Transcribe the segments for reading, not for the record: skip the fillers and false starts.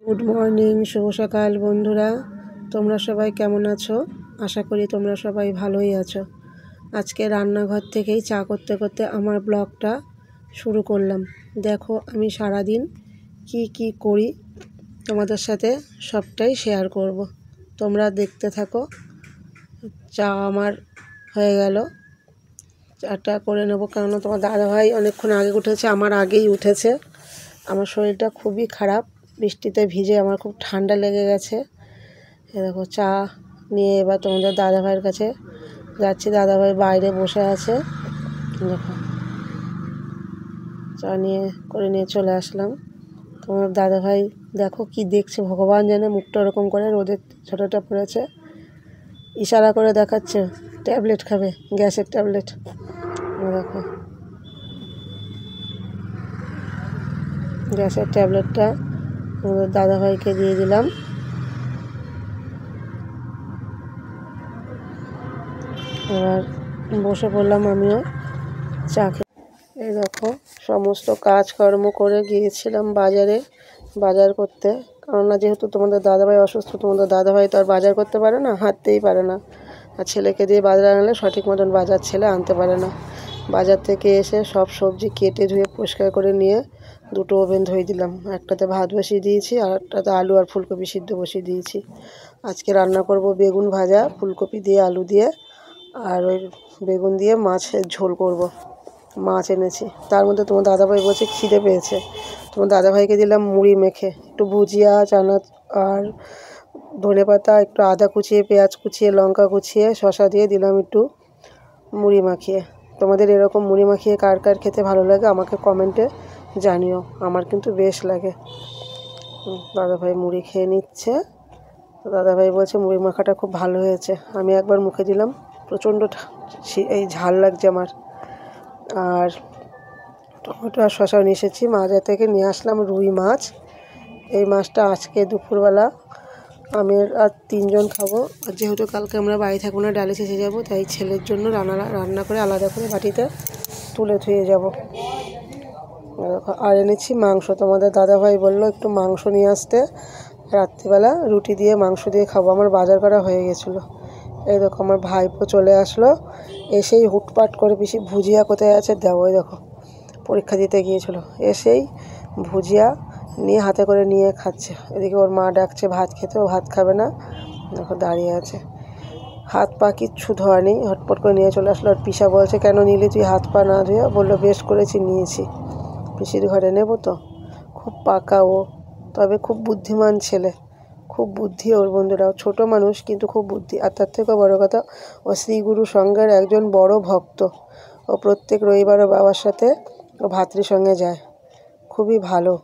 Good morning, শুভ সকাল বন্ধুরা। তোমরা সবাই কেমন আছো? আশা করি তোমরা সবাই ভালোই আছো। আজকে রান্নাঘর থেকেই চা করতে করতে আমার ব্লগটা শুরু করলাম। দেখো আমি সারাদিন কি করি তোমাদের সাথে সবটাই শেয়ার করব। তোমরা দেখতে থাকো। চা আমার হয়ে গেল, চাটা করে নেবো, কেননা তোমার দাদাভাই অনেকক্ষণ আগে উঠেছে, আমার আগেই উঠেছে। আমার শরীরটা খুবই খারাপ, বৃষ্টিতে ভিজে আমার খুব ঠান্ডা লেগে গেছে। এ দেখো চা নিয়ে এবার তোমাদের দাদাভাইয়ের কাছে যাচ্ছি। দাদাভাই বাইরে বসে আছে। দেখো চা নিয়ে চলে আসলাম। তোমার দাদাভাই দেখো কি দেখছে ভগবান জানে, মুখটা ওরকম করে, রোদের ছোটোটা পড়েছে, ইশারা করে দেখাচ্ছে ট্যাবলেট খাবে, গ্যাসের ট্যাবলেট। দেখো গ্যাসের ট্যাবলেটটা আমাদের দাদাভাইকে দিয়ে দিলাম। এবার বসে পড়লাম আমিও চা খেয়ে। এই দেখো সমস্ত কাজকর্ম করে গিয়েছিলাম বাজার করতে, কেননা যেহেতু তোমাদের দাদাভাই অসুস্থ, তোমাদের দাদাভাই তো আর বাজার করতে পারে না, হাঁটতেই পারে না, আর ছেলেকে দিয়ে বাজার আনলে সঠিক মতন বাজার ছেলে আনতে পারে না। বাজার থেকে এসে সব সবজি কেটে ধুয়ে পরিষ্কার করে নিয়ে দুটো ওভেন ধুয়ে দিলাম। একটাতে ভাত বসিয়ে দিয়েছি আর একটাতে আলু আর ফুলকপি সিদ্ধ বসিয়ে দিয়েছি। আজকে রান্না করব বেগুন ভাজা, ফুলকপি দিয়ে আলু দিয়ে, আর ওই বেগুন দিয়ে মাছের ঝোল করব। মাছ এনেছি, তার মধ্যে তোমার দাদাভাই বলছে খিদে পেয়েছে। তোমার দাদাভাইকে দিলাম মুড়ি মেখে, একটু ভুজিয়া, চানা আর ধনেপাতা, একটু আদা কুচিয়ে, পেঁয়াজ কুচিয়ে, লঙ্কা কুচিয়ে, শসা দিয়ে দিলাম একটু মুড়ি মাখিয়ে। তোমাদের এরকম মুড়ি মাখিয়ে কার কার খেতে ভালো লাগে আমাকে কমেন্টে জানিও, আমার কিন্তু বেশ লাগে। দাদাভাই মুড়ি খেয়ে নিচ্ছে। দাদাভাই বলছে মুড়ি মাখাটা খুব ভালো হয়েছে। আমি একবার মুখে দিলাম, প্রচণ্ড এই ঝাল লাগছে আমার। আর টমেটো আর শশাও নিয়ে এসেছি, মাজার থেকে নিয়ে আসলাম রুই মাছ। এই মাছটা আজকে দুপুরবেলা আমি আর তিনজন খাবো। আর যেহেতু কালকে আমরা বাড়ি থাকবো না, ডায়ালিসিসে যাবো, তাই ছেলের জন্য রান্না করে আলাদা করে বাটিতে তুলে ধুয়ে যাব। আর এনেছি মাংস। তোমাদের দাদাভাই বললো একটু মাংস নিয়ে আসতে, রাত্রিবেলা রুটি দিয়ে মাংস দিয়ে খাবো। আমার বাজার করা হয়ে গেছিলো। এই দেখো আমার ভাইপো চলে আসলো, এসেই হুটপাট করে পিসি ভুজিয়া কোথায় আছে দেবো। এই দেখো পরীক্ষা দিতে গিয়েছিলো, এসেই ভুজিয়া নিয়ে হাতে করে নিয়ে খাচ্ছে। এদিকে ওর মা ডাকছে ভাত খেতে, ও ভাত খাবে না, দেখো দাঁড়িয়ে আছে, হাত পা কিচ্ছু ধোয়া নেই, হটপট করে নিয়ে চলে আসলো। আর পিসা বলছে কেন নিলি তুই হাত পা না ধুয়ে? বললো বেশ করেছি নিয়েছি, পিসির ঘরে নেবো তো। খুব পাকা ও, তবে খুব বুদ্ধিমান ছেলে, খুব বুদ্ধি ওর বন্ধুরাও। ছোট মানুষ কিন্তু খুব বুদ্ধি। আর তার থেকেও বড়ো কথা, ও শ্রীগুরু সঙ্ঘের একজন বড় ভক্ত। ও প্রত্যেক রবিবার ও বাবার সাথে ও ভাতৃ সঙ্গে যায়, খুবই ভালো।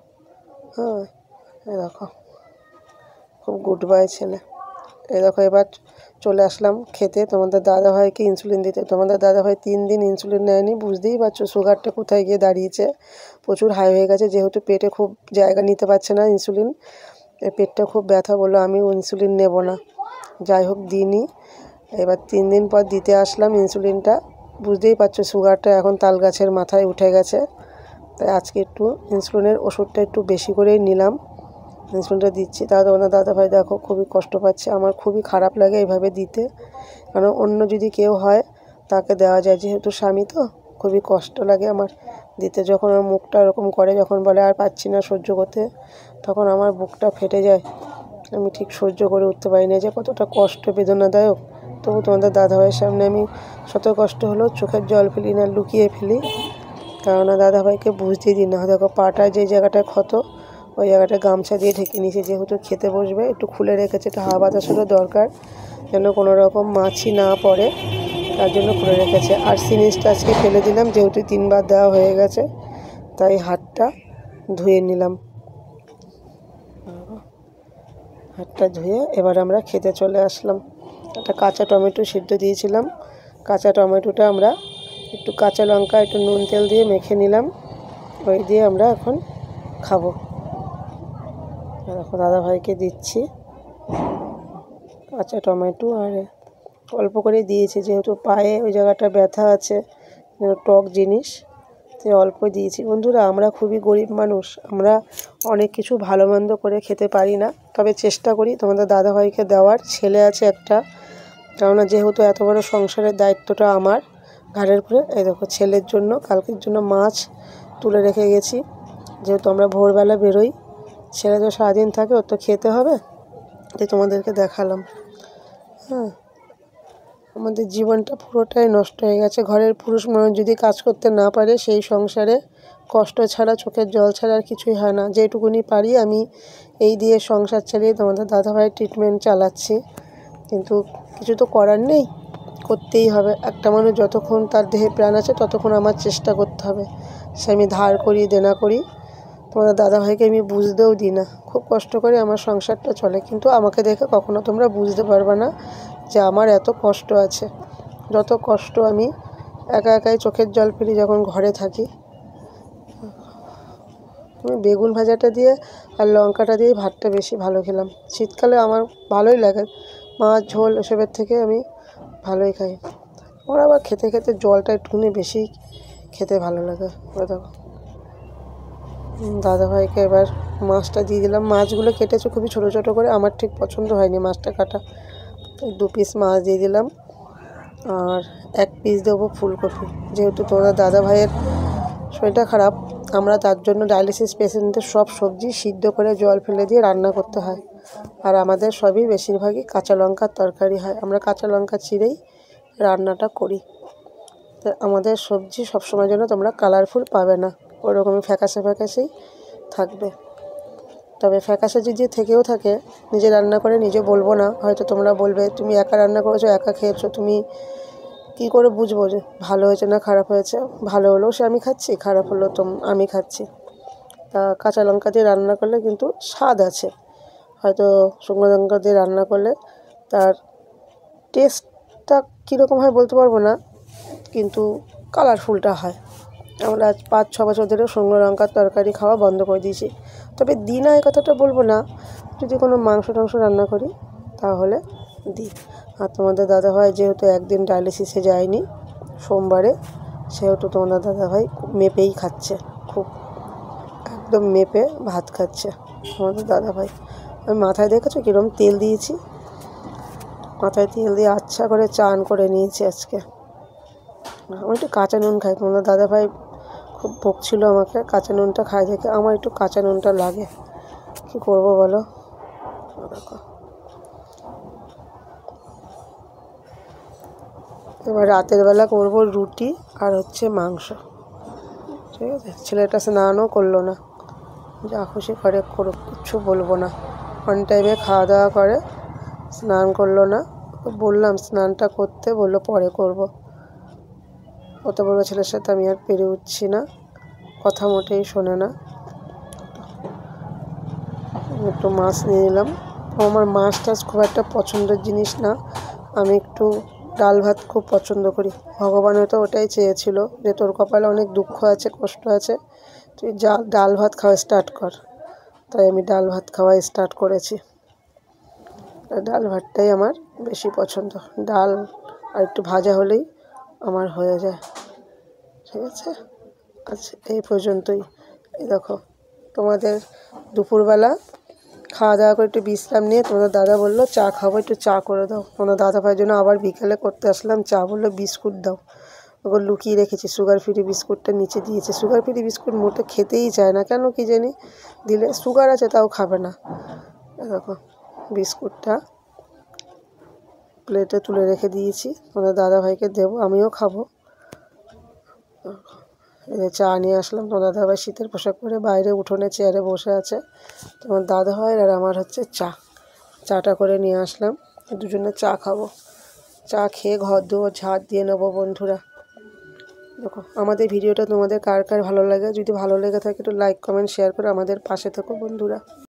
হ্যাঁ এই দেখো খুব গুড বয় ছেলে। এই দেখো এবার চলে আসলাম খেতে, তোমাদের দাদাভাইকে ইনসুলিন দিতে। তোমাদের দাদাভাই 3 দিন ইনসুলিন নেয়নি, বুঝতেই পারছো সুগারটা কোথায় গিয়ে দাঁড়িয়েছে, প্রচুর হাই হয়ে গেছে। যেহেতু পেটে খুব জায়গা নিতে পারছে না ইনসুলিন, পেটটা খুব ব্যথা, বললো আমি ইনসুলিন নেব না। যাই হোক দিইনি, এবার 3 দিন পর দিতে আসলাম ইনসুলিনটা। বুঝতেই পারছো সুগারটা এখন তাল গাছের মাথায় উঠে গেছে, তাই আজকে একটু ইনসুলিনের ওষুধটা একটু বেশি করেই নিলাম, ইনসুলিনটা দিচ্ছি। তাহলে ওনার দাদাভাই দেখো খুবই কষ্ট পাচ্ছে। আমার খুবই খারাপ লাগে এইভাবে দিতে, কারণ অন্য যদি কেউ হয় তাকে দেওয়া যায়, যেহেতু স্বামী তো খুবই কষ্ট লাগে আমার দিতে। যখন আমার মুখটা এরকম করে, যখন বলে আর পাচ্ছি না সহ্য করতে, তখন আমার বুকটা ফেটে যায়, আমি ঠিক সহ্য করে উঠতে পারি না যে কতটা কষ্ট, বেদনাদায়ক। তবু তোমাদের দাদাভাইয়ের সামনে আমি শত কষ্ট হলেও চোখের জল ফেলি না, লুকিয়ে ফেলি, কেননা দাদাভাইকে বুঝতেই দিই না। দেখো পাটায় যে জায়গাটায় ক্ষত, ওই জায়গাটা গামছা দিয়ে ঢেকে নিয়েছি, যেহেতু খেতে বসবে একটু খুলে রেখেছে, একটু হাওয়া বাতাসেরও দরকার, যেন কোনো রকম মাছি না পড়ে, তার জন্য খুলে রেখেছে। আর সিরিঞ্জটা আজকে ফেলে দিলাম, যেহেতু 3 বার দেওয়া হয়ে গেছে, তাই হাতটা ধুয়ে নিলাম। হাতটা ধুয়ে এবার আমরা খেতে চলে আসলাম। একটা কাঁচা টমেটো সিদ্ধ দিয়েছিলাম, কাঁচা টমেটোটা আমরা একটু কাঁচা লঙ্কা, একটু নুন তেল দিয়ে মেখে নিলাম, ওই দিয়ে আমরা এখন খাবো। দেখো দাদাভাইকে দিচ্ছি কাঁচা টমেটো, আর অল্প করে দিয়েছি, যেহেতু পায়ে ওই জায়গাটা ব্যথা আছে, টক জিনিস, তাই অল্প দিয়েছি। বন্ধুরা, আমরা খুবই গরিব মানুষ, আমরা অনেক কিছু ভালো মন্দ করে খেতে পারি না, তবে চেষ্টা করি তোমাদের দাদাভাইকে দেওয়ার। ছেলে আছে একটা, কেননা যেহেতু এত বড় সংসারের দায়িত্বটা আমার ঘাড়ের উপরে। এই দেখো, ছেলের জন্য কালকের জন্য মাছ তুলে রেখে গেছি, যেহেতু আমরা ভোরবেলা বেরোই। ছেলে তো সারাদিন থাকে, ওর তো খেতে হবে, তাই তোমাদেরকে দেখালাম। হ্যাঁ, আমাদের জীবনটা পুরোটাই নষ্ট হয়ে গেছে। ঘরের পুরুষ মানুষ যদি কাজ করতে না পারে, সেই সংসারে কষ্ট ছাড়া, চোখের জল ছাড়া আর কিছুই হয় না। যেটুকুনি পারি আমি এই দিয়ে সংসার চালিয়ে তোমাদের দাদাভাইয়ের ট্রিটমেন্ট চালাচ্ছি, কিন্তু কিছু তো করার নেই, করতেই হবে। একটা মানুষ যতক্ষণ তার দেহে প্রাণ আছে ততক্ষণ আমার চেষ্টা করতে হবে। সে আমি ধার করি, দেনা করি, তোমাদের দাদাভাইকে আমি বুঝতেও দিই না। খুব কষ্ট করে আমার সংসারটা চলে, কিন্তু আমাকে দেখে কখনো তোমরা বুঝতে পারবে না যে আমার এত কষ্ট আছে। যত কষ্ট আমি একা একাই চোখের জল ফেলি যখন ঘরে থাকি। আমি বেগুন ভাজাটা দিয়ে আর লঙ্কাটা দিয়ে ভাতটা বেশি ভালো খেলাম। শীতকালে আমার ভালোই লাগে, মাছ ঝোল এসবের থেকে আমি ভালোই খাই। আমার আবার খেতে খেতে জলটা একটুখানি বেশি খেতে ভালো লাগে। দেখো, দাদাভাইকে এবার মাছটা দিয়ে দিলাম। মাছগুলো কেটেছে খুবই ছোটো ছোটো করে, আমার ঠিক পছন্দ হয়নি মাছটা কাটা। 2 পিস মাছ দিয়ে দিলাম, আর 1 পিস দেবো ফুলকপি। যেহেতু তোমাদের দাদাভাইয়ের শরীরটা খারাপ, আমরা তার জন্য ডায়ালিসিস পেশেন্টদের সব সবজি সিদ্ধ করে জল ফেলে দিয়ে রান্না করতে হয়, আর আমাদের সবই বেশিরভাগই কাঁচা লঙ্কার তরকারি হয়। আমরা কাঁচা লঙ্কা চিরেই রান্নাটা করি। তো আমাদের সবজি সবসময় জন্য তোমরা কালারফুল পাবে না, ওরকমই ফ্যাকাশে ফ্যাকাশেই থাকবে। তবে ফ্যাকাশে যদি থেকেও থাকে, নিজে রান্না করে নিজে বলবো না, হয়তো তোমরা বলবে তুমি একা রান্না করেছো, একা খেয়েছো, তুমি কী করে বুঝবো যে ভালো হয়েছে না খারাপ হয়েছে। ভালো হলেও সে আমি খাচ্ছি, খারাপ হলেও আমি খাচ্ছি। তা কাঁচা লঙ্কা দিয়ে রান্না করলে কিন্তু স্বাদ আছে, হয়তো শুকনো লঙ্কা দিয়ে রান্না করলে তার টেস্টটা কীরকম হয় বলতে পারবো না, কিন্তু কালারফুলটা হয়। আমরা আজ 5-6 বছর ধরে শুকনো লঙ্কার তরকারি খাওয়া বন্ধ করে দিয়েছি। তবে দিই না এই কথাটা বলবো না, যদি কোনো মাংস টাংস রান্না করি তাহলে দিই। আর তোমাদের দাদাভাই যেহেতু একদিন ডায়ালিসিসে যায়নি সোমবারে, সেহেতু তোমাদের দাদাভাই মেপেই খাচ্ছে, খুব একদম মেপে ভাত খাচ্ছে তোমাদের দাদাভাই। আমি মাথায় দেখেছো কীরকম তেল দিয়েছি, মাথায় তেল দিয়ে আচ্ছা করে চান করে নিয়েছি আজকে। আমি একটু কাঁচা নুন খাই, তোমাদের দাদাভাই খুব বকছিল আমাকে কাঁচা নুনটা খাই দেখে, আমার একটু কাঁচা নুনটা লাগে, কী করবো বলো। দেখো, এবার রাতের বেলা করবো রুটি আর হচ্ছে মাংস। ঠিক আছে, ছেলেটা স্নানও করলো না, যা খুশি করে করুক, কিচ্ছু বলবো না। অন টাইমে খাওয়া দাওয়া করে, স্নান করলো না। বললাম স্নানটা করতে, বললো পরে করবো। অত বড় ছেলের সাথে আমি আর পেরে উঠছি না, কথা মোটেই শোনে না। একটু মাছ নিয়ে নিলাম। আমার মাছ টাছ খুব একটা পছন্দের জিনিস না, আমি একটু ডাল ভাত খুব পছন্দ করি। ভগবানও তো ওটাই চেয়েছিল যে তোর কপালে অনেক দুঃখ আছে, কষ্ট আছে, তুই ডাল ভাত খাওয়া স্টার্ট কর। তাই আমি ডাল ভাত খাওয়া স্টার্ট করেছি। ডাল ভাতটাই আমার বেশি পছন্দ, ডাল আর একটু ভাজা হলেই আমার হয়ে যায়। ঠিক আছে, আচ্ছা এই পর্যন্তই। এই দেখো, তোমাদের দুপুরবেলা খাওয়া দাওয়া করে একটু বিশ্রাম নিয়ে তোমাদের দাদা বললো চা খাবো, একটু চা করে দাও। তোমাদের দাদা ভাইয়ের জন্য আবার বিকেলে করতে আসলাম চা, বললো বিস্কুট দাও। ওগুলো লুকিয়ে রেখেছি, সুগার ফ্রি বিস্কুটটা নিচে দিয়েছে। সুগার ফ্রি বিস্কুট মোটে খেতেই চায় না, কেন কি জানি, দিলে সুগার আছে তাও খাবে না। দেখো, বিস্কুটটা প্লেটে তুলে রেখে দিয়েছি, তোমাদের দাদা ভাইকে দেবো, আমিও খাবো। চা নিয়ে আসলাম, তোমার দাদাভাই শীতের পোশাক পরে বাইরে উঠোনে চেয়ারে বসে আছে। তোমার দাদাভাই আর আমার হচ্ছে চাটা করে নিয়ে আসলাম, দুজনে চা খাবো। চা খেয়ে ঘর দুয়ার ঝাড় দিয়ে নেবো বন্ধুরা। দেখো, আমাদের ভিডিওটা তোমাদের কার কার ভালো লাগে, যদি ভালো লেগে থাকে একটু লাইক কমেন্ট শেয়ার করে আমাদের পাশে থেকো বন্ধুরা।